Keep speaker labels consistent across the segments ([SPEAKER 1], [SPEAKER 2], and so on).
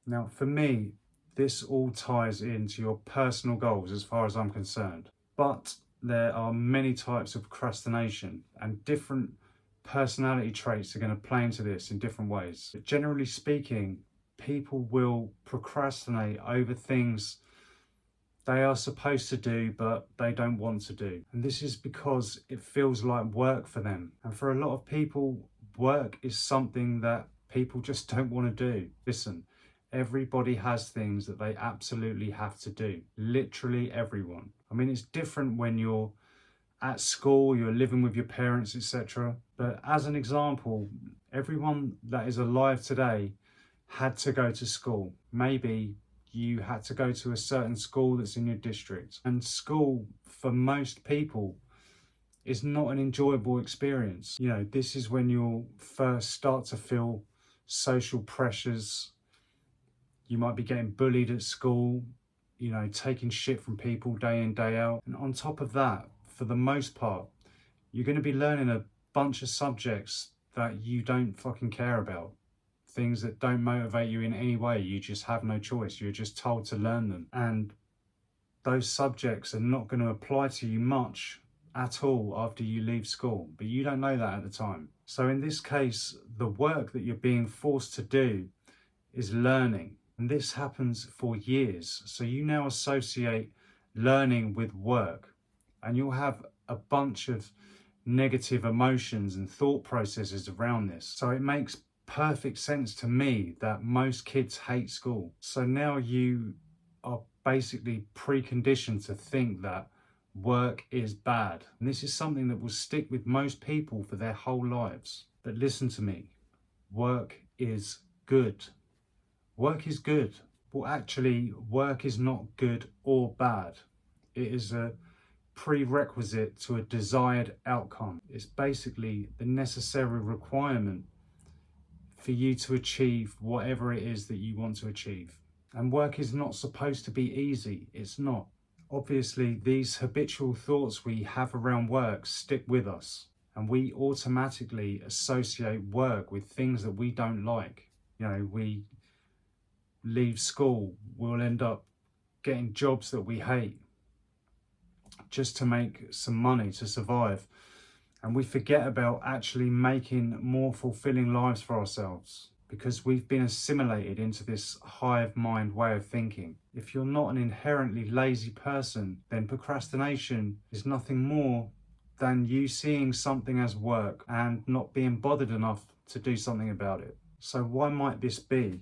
[SPEAKER 1] Now, for me, this all ties into your personal goals as far as I'm concerned. But there are many types of procrastination, and different personality traits are going to play into this in different ways. But generally speaking, people will procrastinate over things they are supposed to do but they don't want to do. And this is because it feels like work for them. And for a lot of people, work is something that people just don't want to do. Listen, everybody has things that they absolutely have to do. Literally everyone. I mean, it's different when you're at school, you're living with your parents, etc. But as an example, everyone that is alive today had to go to school. Maybe you had to go to a certain school that's in your district. And school, for most people, is not an enjoyable experience. You know, this is when you'll first start to feel social pressures. You might be getting bullied at school, you know, taking shit from people day in, day out. And on top of that, for the most part, you're going to be learning a bunch of subjects that you don't fucking care about. Things that don't motivate you in any way. You just have no choice. You're just told to learn them. And those subjects are not going to apply to you much at all after you leave school. But you don't know that at the time. So in this case, the work that you're being forced to do is learning. And this happens for years. So you now associate learning with work. And you'll have a bunch of negative emotions and thought processes around this. So it makes perfect sense to me that most kids hate school. So now you are basically preconditioned to think that work is bad. And this is something that will stick with most people for their whole lives. But listen to me, work is good. Work is good. Well, actually, work is not good or bad. It is a prerequisite to a desired outcome. It's basically the necessary requirement for you to achieve whatever it is that you want to achieve. And work is not supposed to be easy. It's not. Obviously, these habitual thoughts we have around work stick with us, and we automatically associate work with things that we don't like. You know, we leave school, we'll end up getting jobs that we hate just to make some money to survive. And we forget about actually making more fulfilling lives for ourselves because we've been assimilated into this hive mind way of thinking. If you're not an inherently lazy person, then procrastination is nothing more than you seeing something as work and not being bothered enough to do something about it. So why might this be?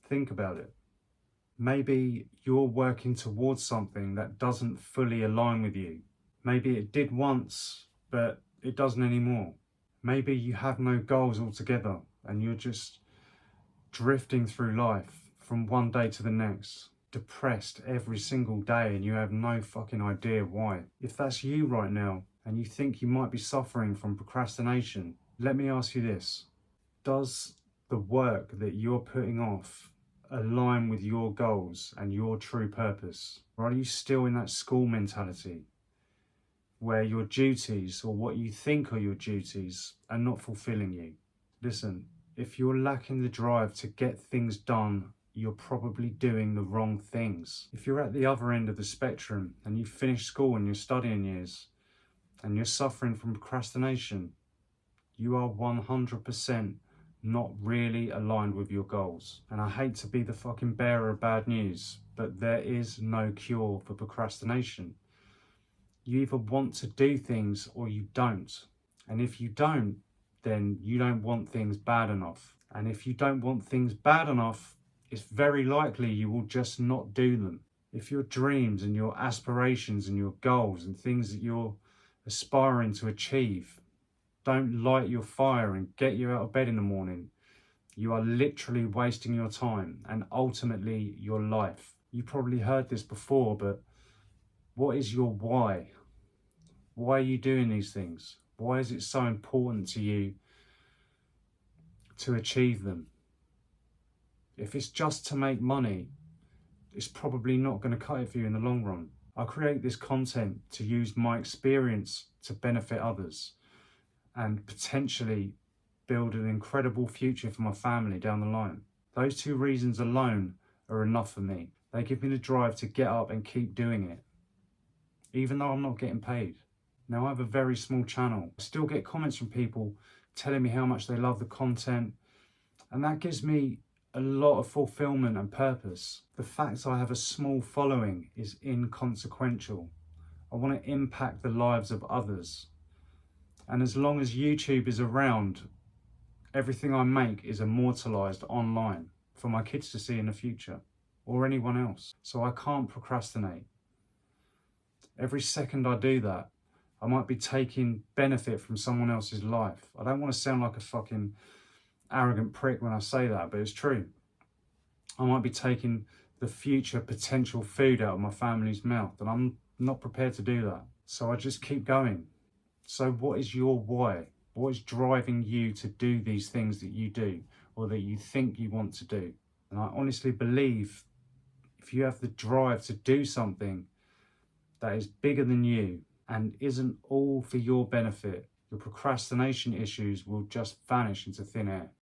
[SPEAKER 1] Think about it. Maybe you're working towards something that doesn't fully align with you. Maybe it did once, but it doesn't anymore. Maybe you have no goals altogether and you're just drifting through life from one day to the next, depressed every single day, and you have no fucking idea why. If that's you right now and you think you might be suffering from procrastination, let me ask you this. Does the work that you're putting off align with your goals and your true purpose? Or are you still in that school mentality where your duties or what you think are your duties are not fulfilling you? Listen, if you're lacking the drive to get things done, you're probably doing the wrong things. If you're at the other end of the spectrum and you've finished school and your studying years and you're suffering from procrastination, you are 100% not really aligned with your goals. And I hate to be the fucking bearer of bad news, but there is no cure for procrastination. You either want to do things or you don't. And if you don't, then you don't want things bad enough. And if you don't want things bad enough, it's very likely you will just not do them. If your dreams and your aspirations and your goals and things that you're aspiring to achieve don't light your fire and get you out of bed in the morning, you are literally wasting your time and ultimately your life. You probably heard this before, but what is your why? Why are you doing these things? Why is it so important to you to achieve them? If it's just to make money, it's probably not going to cut it for you in the long run. I create this content to use my experience to benefit others and potentially build an incredible future for my family down the line. Those two reasons alone are enough for me. They give me the drive to get up and keep doing it, even though I'm not getting paid. Now, I have a very small channel. I still get comments from people telling me how much they love the content, and that gives me a lot of fulfillment and purpose. The fact I have a small following is inconsequential. I want to impact the lives of others. And as long as YouTube is around, everything I make is immortalized online for my kids to see in the future, or anyone else. So I can't procrastinate. Every second I do that, I might be taking benefit from someone else's life. I don't want to sound like a fucking arrogant prick when I say that, but it's true. I might be taking the future potential food out of my family's mouth, and I'm not prepared to do that. So I just keep going. So what is your why? What is driving you to do these things that you do, or that you think you want to do? And I honestly believe if you have the drive to do something that is bigger than you and isn't all for your benefit, your procrastination issues will just vanish into thin air.